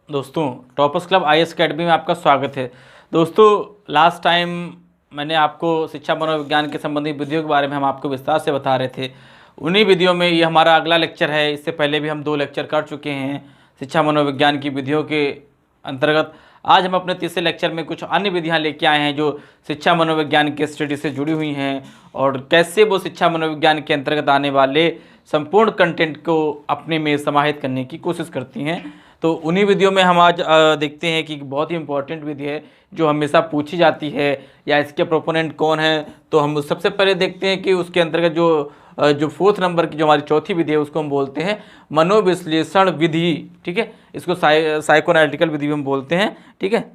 दोस्तों, toppers club IAS academy में आपका स्वागत है। दोस्तों, लास्ट टाइम मैंने आपको शिक्षा मनोविज्ञान के संबंधी विधियों के बारे में हम आपको विस्तार से बता रहे थे। उन्हीं विधियों में ये हमारा अगला लेक्चर है। इससे पहले भी हम 2 लेक्चर कर चुके हैं शिक्षा मनोविज्ञान की विधियों के अंतर्गत। आज हम अपने तीसरे लेक्चर में कुछ अन्य विधियाँ लेके आए हैं जो शिक्षा मनोविज्ञान के स्टडी से जुड़ी हुई हैं और कैसे वो शिक्षा मनोविज्ञान के अंतर्गत आने वाले संपूर्ण कंटेंट को अपने में समाहित करने की कोशिश करती हैं। तो उन्हीं विधियों में हम आज देखते हैं कि बहुत ही इम्पोर्टेंट विधि है जो हमेशा पूछी जाती है या इसके प्रोपोनेंट कौन है। तो हम सबसे पहले देखते हैं कि उसके अंतर्गत जो 4th नंबर की जो हमारी चौथी विधि है उसको हम बोलते हैं मनोविश्लेषण विधि। ठीक है, इसको साइकोएनालिटिकल विधि भी हम बोलते हैं। ठीक है,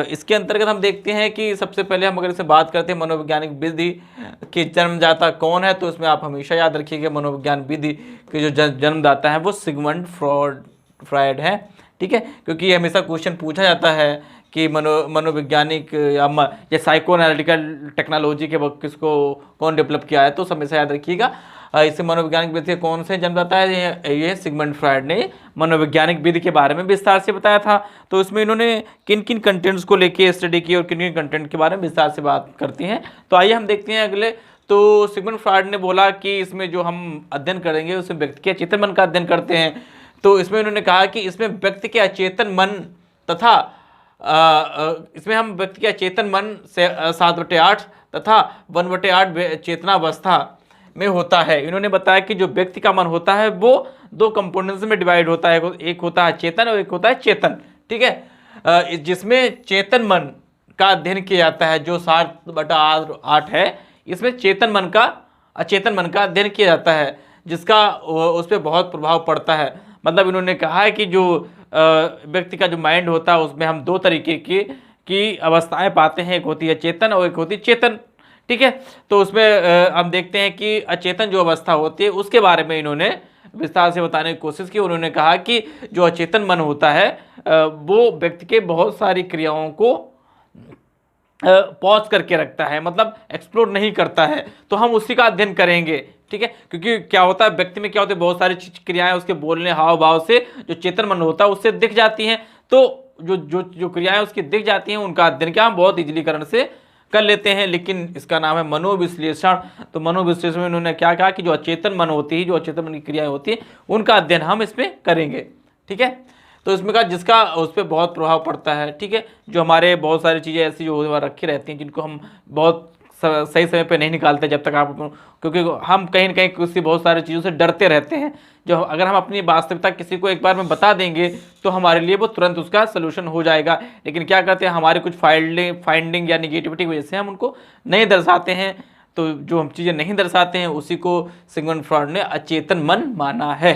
इसके अंतर्गत हम देखते हैं कि सबसे पहले हम अगर इसे बात करते हैं मनोवैज्ञानिक विधि के जन्मदाता कौन है, तो इसमें आप हमेशा याद रखिएगा मनोविज्ञान विधि के जो जन्मदाता है वो सिगमंड फ्रॉयड है। ठीक है, क्योंकि ये हमेशा क्वेश्चन पूछा जाता है कि मनोवैज्ञानिक या साइकोएनालिटिकल टेक्नोलॉजी के वक्त किसको कौन डेवलप किया है, तो हमेशा याद रखिएगा इसे मनोवैज्ञानिक विधि कौन से जन्मदाता है। ये सिगमंड फ्रॉयड ने मनोवैज्ञानिक विधि के बारे में विस्तार से बताया था। तो इसमें इन्होंने किन किन कंटेंट्स को लेके स्टडी की और किन किन कंटेंट के बारे में विस्तार से बात करती हैं। तो आइए हम देखते हैं अगले। तो सिगमंड फ्रॉयड ने बोला कि इसमें जो हम अध्ययन करेंगे उसमें व्यक्ति के अचेतन मन का अध्ययन करते हैं। तो इसमें उन्होंने कहा कि इसमें व्यक्ति के अचेतन मन तथा इसमें हम व्यक्ति के अचेतन मन से 7/8 तथा 1/8 चेतनावस्था में होता है। इन्होंने बताया कि जो व्यक्ति का मन होता है वो 2 कंपोनेंट्स में डिवाइड होता है, एक होता है चेतन और एक होता है चेतन। ठीक है, जिसमें चेतन मन का अध्ययन किया जाता है जो 7/8 है, इसमें चेतन मन का अचेतन मन का अध्ययन किया जाता है जिसका उस पर बहुत प्रभाव पड़ता है। मतलब इन्होंने कहा है कि जो व्यक्ति का जो माइंड होता है उसमें हम 2 तरीके की अवस्थाएं पाते हैं, एक होती है चेतन और एक होती है चेतन। ठीक है, तो उसमें हम देखते हैं कि अचेतन जो अवस्था होती है उसके बारे में इन्होंने विस्तार से बताने की कोशिश की। उन्होंने कहा कि जो अचेतन मन होता है वो व्यक्ति के बहुत सारी क्रियाओं को पॉज करके रखता है, मतलब एक्सप्लोर नहीं करता है। तो हम उसी का अध्ययन करेंगे। ठीक है, क्योंकि क्या होता है व्यक्ति में क्या होता है बहुत सारी क्रियाएं उसके बोलने हाव भाव से जो चेतन मन होता है उससे दिख जाती हैं। तो जो क्रियाएं उसकी दिख जाती हैं उनका अध्ययन क्या हम बहुत इजीलीकरण से कर लेते हैं। लेकिन इसका नाम है मनोविश्लेषण। तो मनोविश्लेषण में उन्होंने क्या कहा कि जो अचेतन मन होती है, जो अचेतन मन की क्रियाएं होती हैं उनका अध्ययन हम इसमें करेंगे। ठीक है, तो इसमें कहा जिसका उस पर बहुत प्रभाव पड़ता है। ठीक है, जो हमारे बहुत सारी चीज़ें ऐसी जो रखी रहती हैं जिनको हम बहुत सही समय पे नहीं निकालते जब तक आप, क्योंकि हम कहीं ना कहीं किसी बहुत सारी चीज़ों से डरते रहते हैं। जो अगर हम अपनी वास्तविकता किसी को एक बार में बता देंगे तो हमारे लिए वो तुरंत उसका सलूशन हो जाएगा। लेकिन क्या करते हैं हमारे कुछ फाइंडिंग या निगेटिविटी की वजह से हम उनको नहीं दर्शाते हैं। तो जो हम चीज़ें नहीं दर्शाते हैं उसी को सिगमंड फ्रॉयड ने अचेतन मन माना है।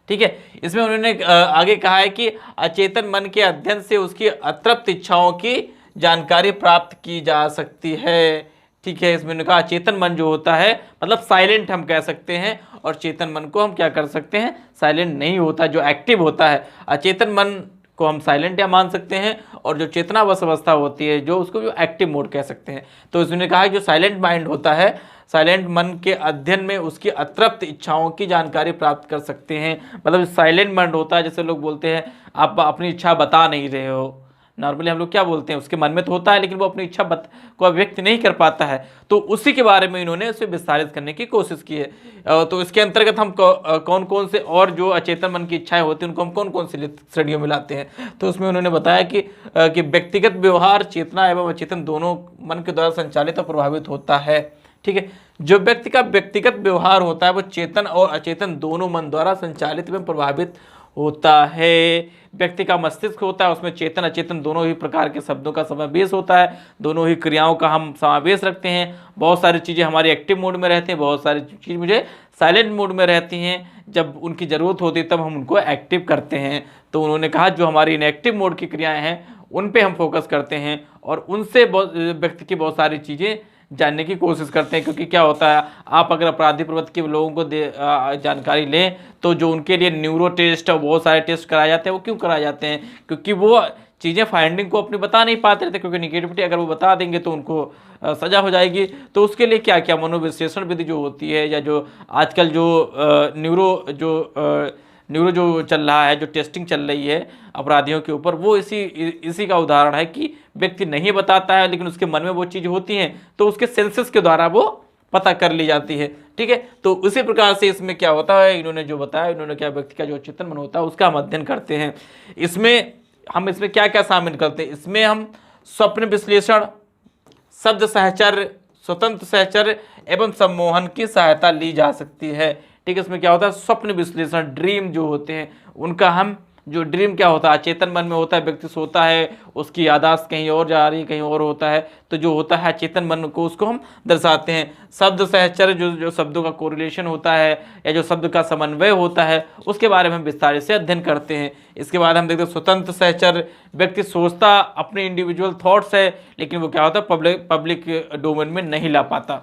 ठीक है, इसमें उन्होंने आगे कहा है कि अचेतन मन के अध्ययन से उसकी अतृप्त इच्छाओं की जानकारी प्राप्त की जा सकती है। ठीक है, इसमें उन्होंने कहा अचेतन मन जो होता है मतलब साइलेंट हम कह सकते हैं, और चेतन मन को हम क्या कर सकते हैं साइलेंट नहीं होता, जो एक्टिव होता है। अचेतन मन को हम साइलेंट या मान सकते हैं और जो चेतनावश अवस्था होती है जो उसको जो एक्टिव मोड कह सकते हैं। तो इसने कहा जो साइलेंट माइंड होता है, साइलेंट मन के अध्ययन में उसकी अतृप्त इच्छाओं की जानकारी प्राप्त कर सकते हैं। मतलब साइलेंट माइंड होता है, जैसे लोग बोलते हैं आप अपनी इच्छा बता नहीं रहे हो। नॉर्मली हम लोग क्या बोलते हैं उसके मन में तो होता है लेकिन वो अपनी इच्छा को व्यक्त नहीं कर पाता है। तो उसी के बारे में इन्होंने उसे विस्तारित करने की कोशिश की है। तो इसके अंतर्गत हम कौन कौन से और जो अचेतन मन की इच्छाएं होती हैं उनको हम कौन कौन सी श्रेणियों में लाते हैं। तो उसमें उन्होंने बताया कि व्यक्तिगत व्यवहार चेतना एवं अचेतन दोनों मन के द्वारा संचालित और प्रभावित होता है। ठीक है, जो व्यक्ति का व्यक्तिगत व्यवहार होता है वो चेतन और अचेतन दोनों मन द्वारा संचालित एवं प्रभावित होता है। व्यक्ति का मस्तिष्क होता है उसमें चेतन अचेतन दोनों ही प्रकार के शब्दों का समावेश होता है, दोनों ही क्रियाओं का हम समावेश रखते हैं। बहुत सारी चीज़ें हमारी एक्टिव मोड में रहती हैं, बहुत सारी चीज़ मुझे साइलेंट मोड में रहती हैं। जब उनकी ज़रूरत होती है तब हम उनको एक्टिव करते हैं। तो उन्होंने कहा जो हमारी इनएक्टिव मोड की क्रियाएँ हैं उन पर हम फोकस करते हैं और उनसे व्यक्ति की बहुत सारी चीज़ें जानने की कोशिश करते हैं। क्योंकि क्या होता है आप अगर अपराधी प्रवृत्ति के लोगों को जानकारी लें तो जो उनके लिए न्यूरो टेस्ट और बहुत सारे टेस्ट कराए जाते हैं वो क्यों कराए जाते हैं, क्योंकि वो चीज़ें फाइंडिंग को अपनी बता नहीं पाते रहते, क्योंकि निगेटिविटी अगर वो बता देंगे तो उनको सजा हो जाएगी। तो उसके लिए क्या क्या मनोविश्लेषण विधि जो होती है या जो आजकल जो न्यूरो जो न्यूरो जो चल रहा है, जो टेस्टिंग चल रही है अपराधियों के ऊपर, वो इसी का उदाहरण है कि व्यक्ति नहीं बताता है लेकिन उसके मन में वो चीज़ होती हैं तो उसके सेंसेस के द्वारा वो पता कर ली जाती है। ठीक है, तो उसी प्रकार से इसमें क्या होता है, इन्होंने जो बताया, इन्होंने क्या व्यक्ति का जो चेतन मन होता है उसका हम अध्ययन करते हैं। इसमें क्या क्या शामिल करते हैं, इसमें हम स्वप्न विश्लेषण, शब्द सहचर्य, स्वतंत्र सहचर्य एवं सम्मोहन की सहायता ली जा सकती है। ठीक है, इसमें क्या होता है, स्वप्न विश्लेषण, ड्रीम जो होते हैं उनका हम, जो ड्रीम क्या होता है, चेतन मन में होता है, व्यक्ति सोता है, उसकी याददाश्त कहीं और जा रही है, कहीं और होता है, तो जो होता है चेतन मन को, उसको हम दर्शाते हैं। शब्द सहचर्य, जो शब्दों का कोरिलेशन होता है या जो शब्द का समन्वय होता है, उसके बारे में हम विस्तार से अध्ययन करते हैं। इसके बाद हम देखते हैं स्वतंत्र सहचर्य, व्यक्ति सोचता अपने इंडिविजुअल थॉट्स है लेकिन वो क्या होता है पब्लिक डोमेन में नहीं ला पाता।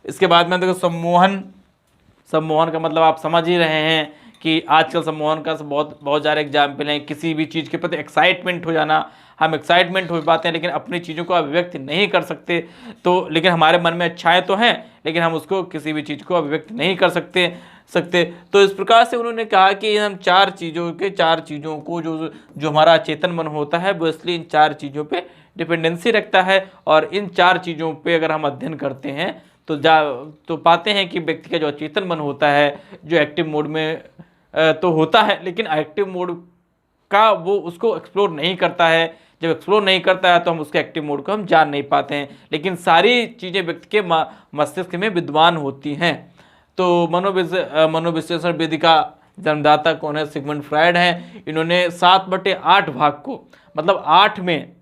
इसके बाद में देखो सम्मोहन, सम्मोहन का मतलब आप समझ ही रहे हैं कि आजकल सम्मोहन का बहुत सारे एग्जाम्पल हैं। किसी भी चीज़ के प्रति एक्साइटमेंट हो जाना, हम एक्साइटमेंट हो पाते हैं लेकिन अपनी चीज़ों को अभिव्यक्त नहीं कर सकते, तो लेकिन हमारे मन में इच्छाएं तो हैं लेकिन हम उसको किसी भी चीज़ को अभिव्यक्त नहीं कर सकते। तो इस प्रकार से उन्होंने कहा कि हम चार चीज़ों को जो हमारा चेतन मन होता है वो इसलिए इन चार चीज़ों पे डिपेंडेंसी रखता है, और इन चार चीज़ों पे अगर हम अध्ययन करते हैं तो पाते हैं कि व्यक्ति का जो चेतन मन होता है, जो एक्टिव मोड में तो होता है लेकिन एक्टिव मोड का वो उसको एक्सप्लोर नहीं करता है। जब एक्सप्लोर नहीं करता है तो हम उसके एक्टिव मोड को हम जान नहीं पाते हैं, लेकिन सारी चीज़ें व्यक्ति के मस्तिष्क में विद्यमान होती हैं। तो मनोविश्लेषण विधि का जन्मदाता कौन है, सिगमंड फ्रायड हैं। इन्होंने 7/8 भाग को, मतलब 8 में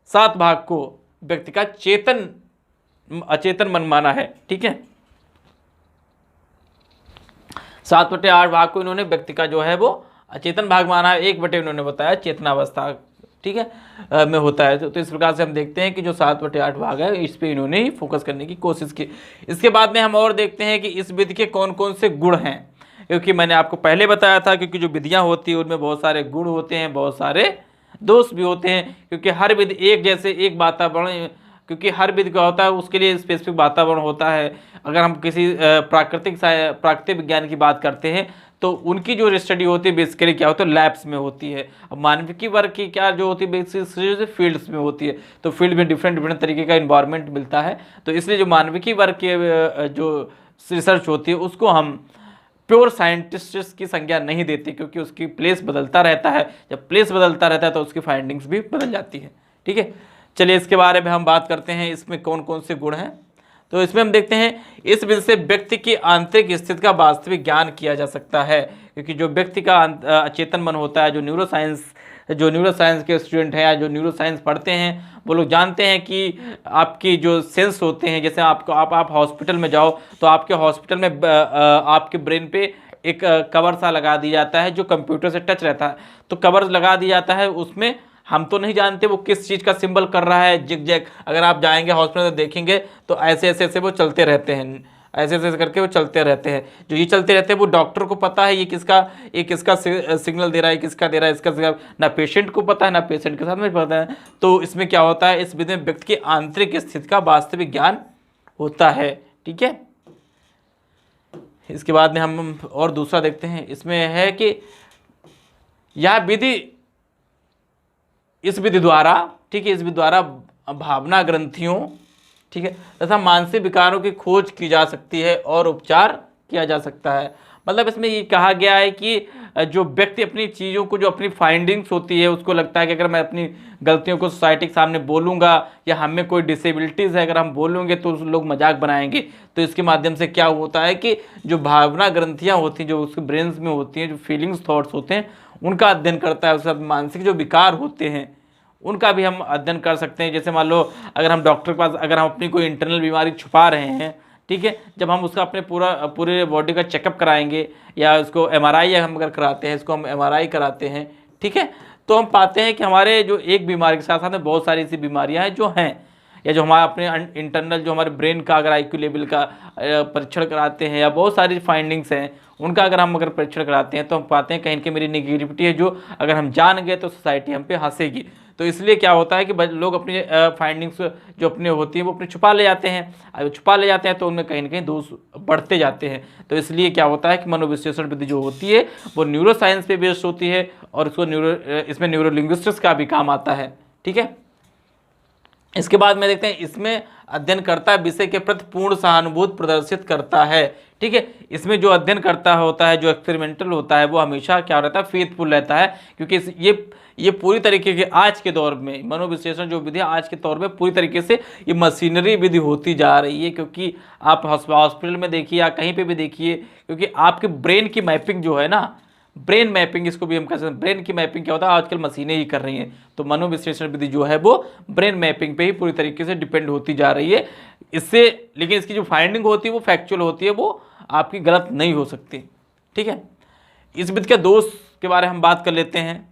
7 भाग को व्यक्ति का अचेतन मन माना है। ठीक है, 7/8 भाग को इन्होंने व्यक्ति का जो है वो अचेतन भाग माना है, 1/8 इन्होंने बताया चेतनावस्था, ठीक है, में होता है। तो इस प्रकार से हम देखते हैं कि जो 7/8 भाग है इस पे इन्होंने ही फोकस करने की कोशिश की। इसके बाद में हम और देखते हैं कि इस विधि के कौन कौन से गुण हैं, क्योंकि मैंने आपको पहले बताया था क्योंकि जो विधियाँ होती है उनमें बहुत सारे गुण होते हैं, बहुत सारे दोष भी होते हैं, क्योंकि हर विधि एक जैसे एक वातावरण, क्योंकि हर विधि का होता है उसके लिए स्पेसिफिक वातावरण होता है। अगर हम किसी प्राकृतिक विज्ञान की बात करते हैं तो उनकी जो स्टडी होती है बेसिकली क्या होता है, लैब्स में होती है। अब मानविकी वर्ग की क्या जो होती है बेसिकली फील्ड्स में होती है, तो फील्ड में डिफरेंट तरीके का इन्वायरमेंट मिलता है। तो इसलिए जो मानविकी वर्ग के जो रिसर्च होती है उसको हम प्योर साइंटिस्ट की संज्ञा नहीं देते, क्योंकि उसकी प्लेस बदलता रहता है। जब प्लेस बदलता रहता है तो उसकी फाइंडिंग्स भी बदल जाती है। ठीक है, चलिए इसके बारे में हम बात करते हैं, इसमें कौन कौन से गुण हैं। तो इसमें हम देखते हैं इस विधि से व्यक्ति की आंतरिक स्थिति का वास्तविक ज्ञान किया जा सकता है, क्योंकि जो व्यक्ति का अचेतन मन होता है, जो न्यूरोसाइंस के स्टूडेंट हैं या जो न्यूरोसाइंस पढ़ते हैं वो लोग जानते हैं कि आपकी जो सेंस होते हैं, जैसे आप हॉस्पिटल में जाओ तो आपके हॉस्पिटल में आपके ब्रेन पे एक कवर सा लगा दिया जाता है जो कंप्यूटर से टच रहता है। तो कवर लगा दिया जाता है, उसमें हम तो नहीं जानते वो किस चीज़ का सिंबल कर रहा है, जिग जैग। अगर आप जाएंगे हॉस्पिटल तो देखेंगे तो ऐसे वो चलते रहते हैं, ऐसे करके वो चलते रहते हैं। जो ये चलते रहते हैं वो डॉक्टर को पता है ये किसका सिग्नल दे रहा है, किसका दे रहा है, इसका ना पेशेंट को पता है ना पेशेंट के साथ में पता है। तो इसमें क्या होता है, इस विधि में व्यक्ति की आंतरिक स्थिति का वास्तविक ज्ञान होता है। ठीक है, इसके बाद में हम और दूसरा देखते हैं। इसमें है कि यह विधि इस विधि द्वारा, ठीक है, इस विधि द्वारा भावना ग्रंथियों, ठीक है, तथा मानसिक विकारों की खोज की जा सकती है और उपचार किया जा सकता है। मतलब इसमें ये कहा गया है कि जो व्यक्ति अपनी चीज़ों को, जो अपनी फाइंडिंग्स होती है, उसको लगता है कि अगर मैं अपनी गलतियों को सोसाइटी के सामने बोलूँगा या हम में कोई डिसेबिलिटीज़ है, अगर हम बोलेंगे तो लोग मजाक बनाएंगे। तो इसके माध्यम से क्या होता है कि जो भावना ग्रंथियाँ होती हैं, जो उसके ब्रेन्स में होती हैं, जो फीलिंग्स थॉट्स होते हैं, उनका अध्ययन करता है। उसके साथ मानसिक जो विकार होते हैं उनका भी हम अध्ययन कर सकते हैं। जैसे मान लो अगर हम डॉक्टर के पास अगर हम अपनी कोई इंटरनल बीमारी छुपा रहे हैं, ठीक है, जब हम उसका अपने पूरे बॉडी का चेकअप कराएंगे या उसको MRI या हम अगर कराते हैं, इसको हम MRI कराते हैं, ठीक है, तो हम पाते हैं कि हमारे जो एक बीमारी के साथ साथ में बहुत सारी ऐसी बीमारियां हैं जो हैं, या जो हमारे अपने इंटरनल जो हमारे ब्रेन का अगर IQ लेवल का परीक्षण कराते हैं या बहुत सारी फाइंडिंग्स हैं उनका अगर परीक्षण कराते हैं तो हम पाते हैं कहीं कि मेरी नेगेटिविटी है, जो अगर हम जान गए तो सोसाइटी हम पे हंसेगी। तो इसलिए क्या होता है कि लोग अपनी फाइंडिंग्स जो अपने होती हैं वो अपने छुपा ले जाते हैं। अब छुपा ले जाते हैं तो उनमें कहीं ना कहीं दोष बढ़ते जाते हैं। तो इसलिए क्या होता है कि मनोविश्लेषण विधि जो होती है वो न्यूरो साइंस पे बेस्ड होती है और इसको इसमें न्यूरो लिंग्विस्टिक्स का भी काम आता है। ठीक है, इसके बाद में देखते हैं इसमें अध्ययनकर्ता विषय के प्रति पूर्ण सहानुभूति प्रदर्शित करता है। ठीक है, इसमें जो अध्ययनकर्ता होता है, जो एक्सपेरिमेंटल होता है, वो हमेशा क्या रहता है, फेथफुल रहता है, क्योंकि ये पूरी तरीके के आज के दौर में मनोविश्लेषण जो विधि आज के दौर में पूरी तरीके से ये मशीनरी विधि होती जा रही है। क्योंकि आप हॉस्पिटल में देखिए या कहीं पे भी देखिए, क्योंकि आपके ब्रेन की मैपिंग जो है ना, ब्रेन मैपिंग इसको भी हम कह सकते हैं, ब्रेन की मैपिंग क्या होता है आजकल मशीनें ही कर रही हैं। तो मनोविश्लेषण विधि जो है वो ब्रेन मैपिंग पे ही पूरी तरीके से डिपेंड होती जा रही है इससे। लेकिन इसकी जो फाइंडिंग होती है वो फैक्चुअल होती है, वो आपकी गलत नहीं हो सकती। ठीक है, इस विधि के दोष के बारे में हम बात कर लेते हैं।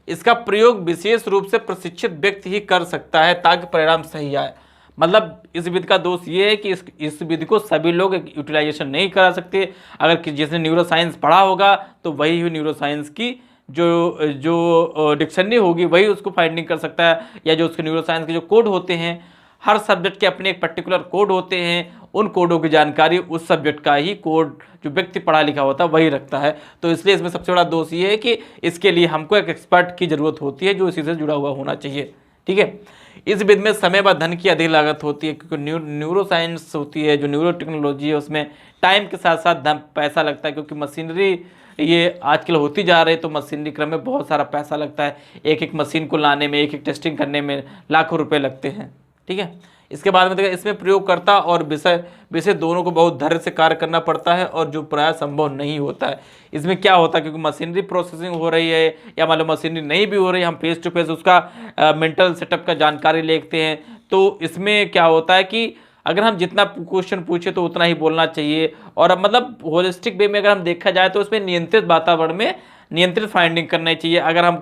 इसका प्रयोग विशेष रूप से प्रशिक्षित व्यक्ति ही कर सकता है ताकि परिणाम सही आए। मतलब इस विधि का दोष ये है कि इस विधि को सभी लोग यूटिलाइजेशन नहीं करा सकते। अगर जिसने न्यूरो साइंस पढ़ा होगा तो वही न्यूरो साइंस की जो डिक्शनरी होगी वही उसको फाइंडिंग कर सकता है, या जो उसके न्यूरो साइंस के जो कोड होते हैं, हर सब्जेक्ट के अपने एक पर्टिकुलर कोड होते हैं, उन कोडों की जानकारी उस सब्जेक्ट का ही कोड जो व्यक्ति पढ़ा लिखा होता है वही रखता है। तो इसलिए इसमें सबसे बड़ा दोष ये है कि इसके लिए हमको एक एक्सपर्ट की ज़रूरत होती है जो इसी से जुड़ा हुआ होना चाहिए। ठीक है, इस विधि में समय व धन की अधिक लागत होती है, क्योंकि न्यूरो साइंस होती है, जो न्यूरो टेक्नोलॉजी है, उसमें टाइम के साथ साथ धन पैसा लगता है, क्योंकि मशीनरी ये आजकल होती जा रही है। तो मशीनरी क्रम में बहुत सारा पैसा लगता है, एक एक मशीन को लाने में, एक एक टेस्टिंग करने में लाखों रुपए लगते हैं। ठीक है, इसके बाद में देखा इसमें प्रयोगकर्ता और विषय दोनों को बहुत धैर्य से कार्य करना पड़ता है, और जो प्राय संभव नहीं होता है। इसमें क्या होता है, क्योंकि मशीनरी प्रोसेसिंग हो रही है या मान लो मशीनरी नहीं भी हो रही है, हम फेस टू फेस उसका मेंटल सेटअप का जानकारी लेते हैं। तो इसमें क्या होता है कि अगर हम जितना क्वेश्चन पूछे तो उतना ही बोलना चाहिए। और अब मतलब होलिस्टिक वे में अगर हम देखा जाए तो उसमें नियंत्रित वातावरण में नियंत्रित फाइंडिंग करनी चाहिए। अगर हम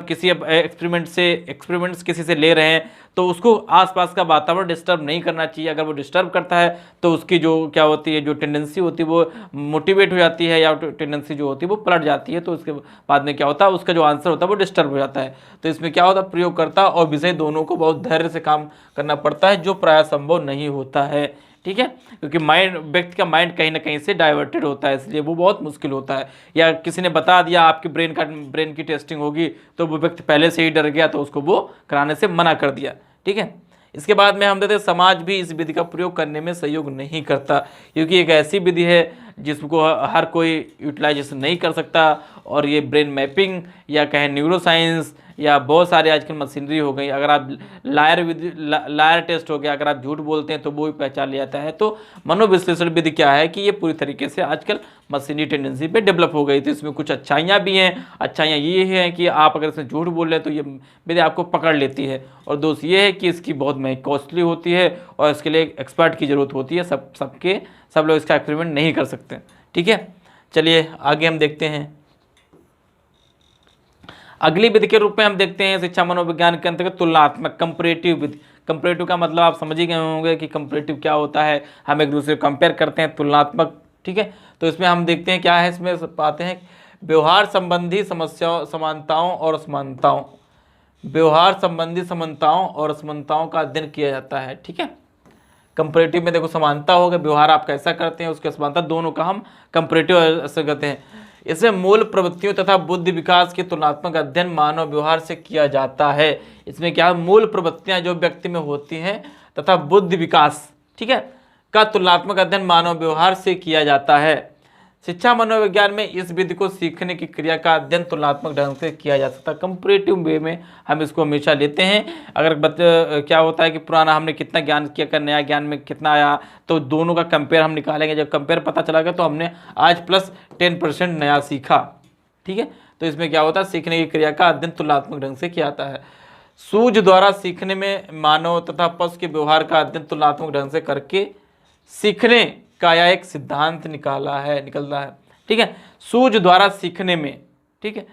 किसी एक्सपेरिमेंट्स किसी से ले रहे हैं तो उसको आसपास का वातावरण डिस्टर्ब नहीं करना चाहिए। अगर वो डिस्टर्ब करता है तो उसकी जो क्या होती है, जो टेंडेंसी होती है वो मोटिवेट हो जाती है, या टेंडेंसी जो होती है वो पलट जाती है। तो उसके बाद में क्या होता है, उसका जो आंसर होता है वो डिस्टर्ब हो जाता है। तो इसमें क्या होता है, प्रयोगकर्ता और विषय दोनों को बहुत धैर्य से काम करना पड़ता है, जो प्राय संभव नहीं होता है। ठीक है, क्योंकि व्यक्ति का माइंड कहीं ना कहीं से डाइवर्टेड होता है, इसलिए वो बहुत मुश्किल होता है। या किसी ने बता दिया आपकी ब्रेन की टेस्टिंग होगी, तो वो व्यक्ति पहले से ही डर गया तो उसको वो कराने से मना कर दिया। ठीक है, इसके बाद में हम देते समाज भी इस विधि का प्रयोग करने में सहयोग नहीं करता, क्योंकि एक ऐसी विधि है जिसको हर कोई यूटिलाइजेशन नहीं कर सकता। और ये ब्रेन मैपिंग या कहें न्यूरो साइंस या बहुत सारे आजकल मशीनरी हो गई, अगर आप लायर टेस्ट हो गया, अगर आप झूठ बोलते हैं तो वो भी पहचान लिया जाता है। तो मनोविश्लेषण विधि क्या है कि ये पूरी तरीके से आजकल मशीनी टेंडेंसी पे डेवलप हो गई थी। इसमें कुछ अच्छाइयाँ भी हैं। अच्छाइयाँ ये हैं कि आप अगर इसमें झूठ बोल रहे हैं तो ये विधि आपको पकड़ लेती है, और दोस्त ये है कि इसकी बहुत महंगी कॉस्टली होती है और इसके लिए एक्सपर्ट की ज़रूरत होती है। सब लोग इसका एक्सपेरिमेंट नहीं कर सकते। ठीक है, चलिए आगे हम देखते हैं। अगली विधि के रूप में हम देखते हैं शिक्षा मनोविज्ञान के अंतर्गत तुलनात्मक कंपैरेटिव विधि। कंपैरेटिव का मतलब आप समझ ही गए होंगे कि कंपैरेटिव क्या होता है, हम एक दूसरे को कंपेयर करते हैं, तुलनात्मक। ठीक है, तो इसमें हम देखते हैं क्या है, इसमें पाते हैं व्यवहार संबंधी समस्याओं, समानताओं और असमानताओं, व्यवहार संबंधी समानताओं और असमानताओं का अध्ययन किया जाता है। ठीक है, कंपैरेटिव में देखो समानता हो गया, व्यवहार आप कैसा करते हैं उसकी असमानता, दोनों का हम कंपैरेटिव असर करते हैं। इसमें मूल प्रवृत्तियों तथा बुद्धि विकास के तुलनात्मक अध्ययन मानव व्यवहार से किया जाता है। इसमें क्या, मूल प्रवृत्तियां जो व्यक्ति में होती हैं तथा बुद्धि विकास, ठीक है, का तुलनात्मक अध्ययन मानव व्यवहार से किया जाता है। शिक्षा मनोविज्ञान में इस विधि को सीखने की क्रिया का अध्ययन तुलनात्मक ढंग से किया जा सकता है। कंपैरेटिव वे में हम इसको हमेशा लेते हैं। अगर क्या होता है कि पुराना हमने कितना ज्ञान किया, कर नया ज्ञान में कितना आया, तो दोनों का कंपेयर हम निकालेंगे। जब कंपेयर पता चला गया तो हमने आज प्लस 10% नया सीखा। ठीक है, तो इसमें क्या होता है, सीखने की क्रिया का अध्ययन तुलनात्मक ढंग से किया जाता है। सूझ द्वारा सीखने में मानव तथा पशु के व्यवहार का अध्ययन तुलनात्मक ढंग से करके सीखने का यह एक सिद्धांत निकलता है। ठीक है, सूझ द्वारा सीखने में, ठीक है,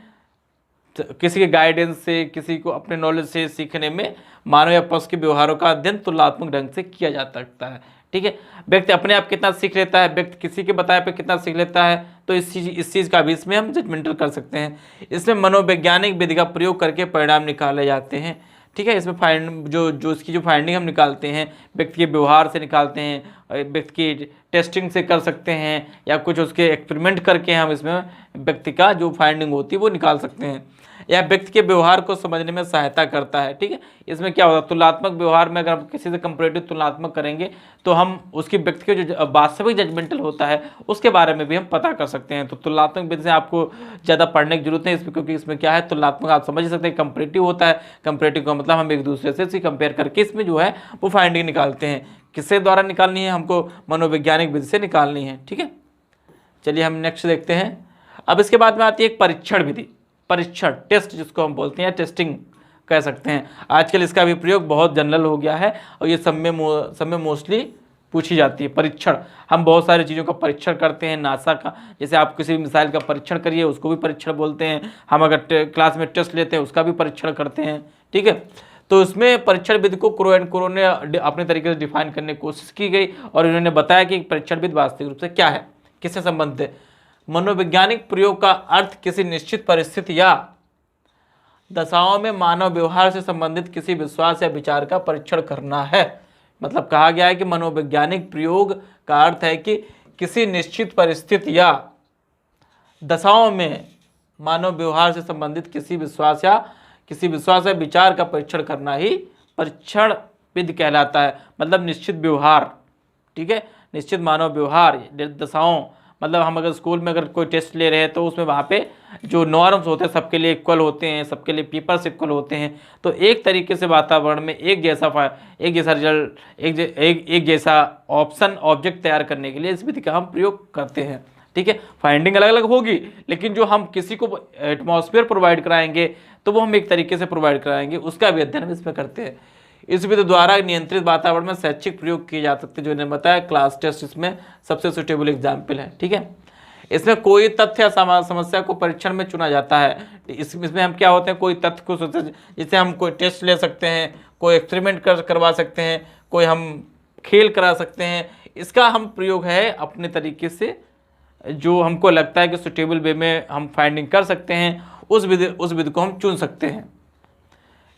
किसी के गाइडेंस से, किसी को अपने नॉलेज से सीखने में मानव या पशु के व्यवहारों का अध्ययन तुलनात्मक ढंग से किया जा सकता है। ठीक है, व्यक्ति अपने आप कितना सीख लेता है, व्यक्ति किसी के बताए पे कितना सीख लेता है, तो इस चीज़ का भी इसमें हम जजमेंटल कर सकते हैं। इसमें मनोवैज्ञानिक विधि का प्रयोग करके परिणाम निकाले जाते हैं। ठीक है, इसमें इसकी जो फाइंडिंग हम निकालते हैं व्यक्ति के व्यवहार से निकालते हैं, व्यक्ति की टेस्टिंग से कर सकते हैं, या कुछ उसके एक्सपेरिमेंट करके हम इसमें व्यक्ति का जो फाइंडिंग होती है वो निकाल सकते हैं, या व्यक्ति के व्यवहार को समझने में सहायता करता है। ठीक है, इसमें क्या होता है, तुलनात्मक व्यवहार में अगर हम किसी से कंपैरेटिव तुलनात्मक करेंगे तो हम उसकी व्यक्ति के जो वास्तविक जजमेंटल होता है उसके बारे में भी हम पता कर सकते हैं। तो तुलनात्मक विधि से आपको ज़्यादा पढ़ने की जरूरत नहीं इसमें, क्योंकि इसमें क्या है, तुलनात्मक आप समझ सकते हैं, कंपैरेटिव होता है। कंपैरेटिव का मतलब हम एक दूसरे से इसे कंपेयर करके इसमें जो है वो फाइंडिंग निकालते हैं। किससे द्वारा निकालनी है, हमको मनोवैज्ञानिक विधि से निकालनी है। ठीक है, चलिए हम नेक्स्ट देखते हैं। अब इसके बाद में आती है एक परीक्षण विधि, परीक्षण टेस्ट जिसको हम बोलते हैं, टेस्टिंग कह सकते हैं। आजकल इसका भी प्रयोग बहुत जनरल हो गया है और ये सब में मोस्टली पूछी जाती है। परीक्षण, हम बहुत सारी चीज़ों का परीक्षण करते हैं, नासा का, जैसे आप किसी भी मिसाइल का परीक्षण करिए उसको भी परीक्षण बोलते हैं। हम अगर क्लास में टेस्ट लेते हैं उसका भी परीक्षण करते हैं। ठीक है, तो इसमें परीक्षण विधि को क्रो एंड क्रो ने अपने तरीके से डिफाइन करने की कोशिश की गई और इन्होंने बताया कि परीक्षण विधि वास्तविक रूप से क्या है, किससे संबंधित है। मनोवैज्ञानिक प्रयोग का अर्थ किसी निश्चित परिस्थिति या दशाओं में मानव व्यवहार से संबंधित किसी विश्वास या विचार का परीक्षण करना है। मतलब कहा गया है कि मनोवैज्ञानिक प्रयोग का अर्थ है कि किसी निश्चित परिस्थिति या दशाओं में मानव व्यवहार से संबंधित किसी विश्वास या विचार का परीक्षण करना ही परीक्षण विधि कहलाता है। मतलब निश्चित व्यवहार, ठीक है, निश्चित मानव व्यवहार दशाओं, मतलब हम अगर स्कूल में अगर कोई टेस्ट ले रहे हैं तो उसमें वहाँ पे जो नॉर्म्स होते हैं सबके लिए इक्वल होते हैं, सबके लिए पेपर्स इक्वल होते हैं। तो एक तरीके से वातावरण में एक जैसा रिजल्ट, एक जैसा ऑप्शन ऑब्जेक्ट तैयार करने के लिए इस विधि का हम प्रयोग करते हैं। ठीक है, फाइंडिंग अलग अलग होगी, लेकिन जो हम किसी को एटमॉस्फेयर प्रोवाइड कराएंगे तो वो हम एक तरीके से प्रोवाइड कराएंगे, उसका भी अध्ययन इसमें करते हैं। इस विधि द्वारा नियंत्रित वातावरण में शैक्षिक प्रयोग किए जा सकते हैं, जो इन्होंने बताया क्लास टेस्ट इसमें सबसे सुटेबल एग्जाम्पल है। ठीक है, इसमें कोई तथ्य या समस्या को परीक्षण में चुना जाता है। इसमें हम क्या होते हैं, कोई तथ्य को जैसे हम कोई टेस्ट ले सकते हैं, कोई एक्सपेरिमेंट करवा सकते हैं, कोई हम खेल करा सकते हैं। इसका हम प्रयोग है अपने तरीके से जो हमको लगता है कि सुटेबल वे में हम फाइंडिंग कर सकते हैं, उस विधि को हम चुन सकते हैं।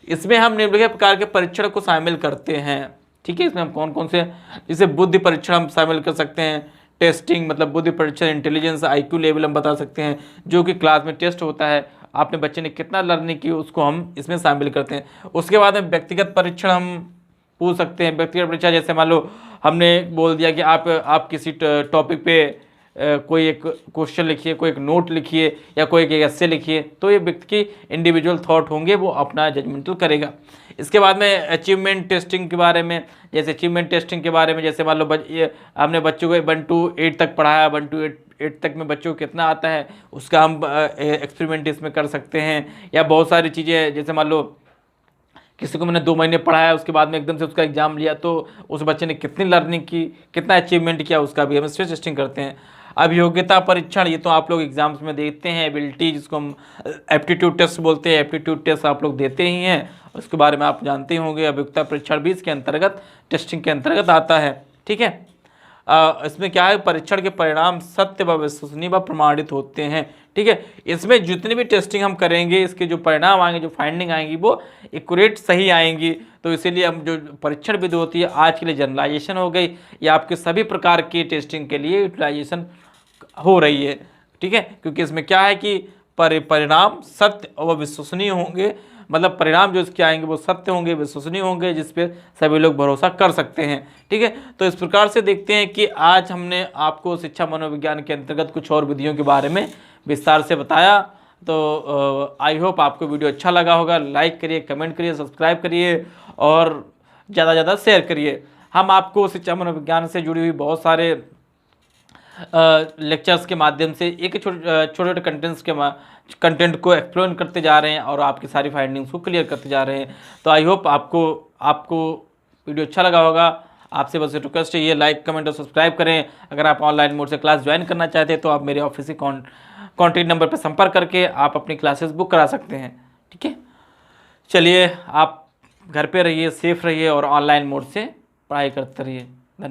इसमें हम निम्नलिखित प्रकार के परीक्षण को शामिल करते हैं। ठीक है, इसमें हम कौन कौन से, जैसे बुद्धि परीक्षण हम शामिल कर सकते हैं, टेस्टिंग मतलब बुद्धि परीक्षण, इंटेलिजेंस IQ लेवल हम बता सकते हैं, जो कि क्लास में टेस्ट होता है, आपने बच्चे ने कितना लर्निंग की उसको हम इसमें शामिल करते हैं। उसके बाद में व्यक्तिगत परीक्षण हम पूछ सकते हैं। व्यक्तिगत परीक्षा जैसे मान लो हमने बोल दिया कि आप किसी टॉपिक पे कोई एक क्वेश्चन लिखिए, कोई एक नोट लिखिए या कोई एक एस्से लिखिए, तो ये व्यक्ति की इंडिविजुअल थॉट होंगे, वो अपना जजमेंटल करेगा। इसके बाद में अचीवमेंट टेस्टिंग के बारे में, जैसे अचीवमेंट टेस्टिंग के बारे में जैसे मान लो हमने बच्चों को 1 to 8 तक पढ़ाया, 1 to 8 तक में बच्चों को कितना आता है उसका हम एक्सपेरिमेंट इसमें कर सकते हैं। या बहुत सारी चीज़ें, जैसे मान लो किसी को मैंने 2 महीने पढ़ाया, उसके बाद में एकदम से उसका एग्जाम लिया तो उस बच्चे ने कितनी लर्निंग की, कितना अचीवमेंट किया, उसका भी हम स्ट्रेस टेस्टिंग करते हैं। अब योग्यता परीक्षण, ये तो आप लोग एग्जाम्स में देखते हैं, एबिलिटी जिसको हम एप्टीट्यूड टेस्ट बोलते हैं, एप्टीट्यूड टेस्ट आप लोग देते ही हैं, उसके बारे में आप जानते ही होंगे। अब योग्यता परीक्षण भी इसके अंतर्गत टेस्टिंग के अंतर्गत आता है। ठीक है, इसमें क्या है, परीक्षण के परिणाम सत्य व विश्वसनीय व प्रमाणित होते हैं। ठीक है, इसमें जितनी भी टेस्टिंग हम करेंगे इसके जो परिणाम आएंगे, जो फाइंडिंग आएंगी वो एक्यूरेट सही आएंगी। तो इसीलिए हम जो परीक्षण विधि होती है आज के लिए जनरलाइजेशन हो गई, या आपके सभी प्रकार की टेस्टिंग के लिए यूटिलाइजेशन हो रही है। ठीक है, क्योंकि इसमें क्या है कि परिणाम सत्य और विश्वसनीय होंगे, मतलब परिणाम जो इसके आएंगे वो सत्य होंगे, विश्वसनीय होंगे, जिस पे सभी लोग भरोसा कर सकते हैं। ठीक है, तो इस प्रकार से देखते हैं कि आज हमने आपको शिक्षा मनोविज्ञान के अंतर्गत कुछ और विधियों के बारे में विस्तार से बताया। तो आई होप आपको वीडियो अच्छा लगा होगा। लाइक करिए, कमेंट करिए, सब्सक्राइब करिए और ज़्यादा से ज़्यादा शेयर करिए। हम आपको शिक्षा मनोविज्ञान से जुड़ी हुई बहुत सारे लेक्चर्स के माध्यम से एक छोटे छोटे कंटेंट को एक्सप्लोर करते जा रहे हैं और आपकी सारी फाइंडिंग्स को क्लियर करते जा रहे हैं। तो आई होप आपको वीडियो अच्छा लगा होगा। आपसे बस रिक्वेस्ट है, ये लाइक कमेंट और सब्सक्राइब करें। अगर आप ऑनलाइन मोड से क्लास ज्वाइन करना चाहते हैं तो आप मेरे ऑफिस के कॉन्टैक्ट नंबर पर संपर्क करके आप अपनी क्लासेस बुक करा सकते हैं। ठीक है, चलिए आप घर पे रहिए, सेफ रहिए और ऑनलाइन मोड से पढ़ाई करते रहिए।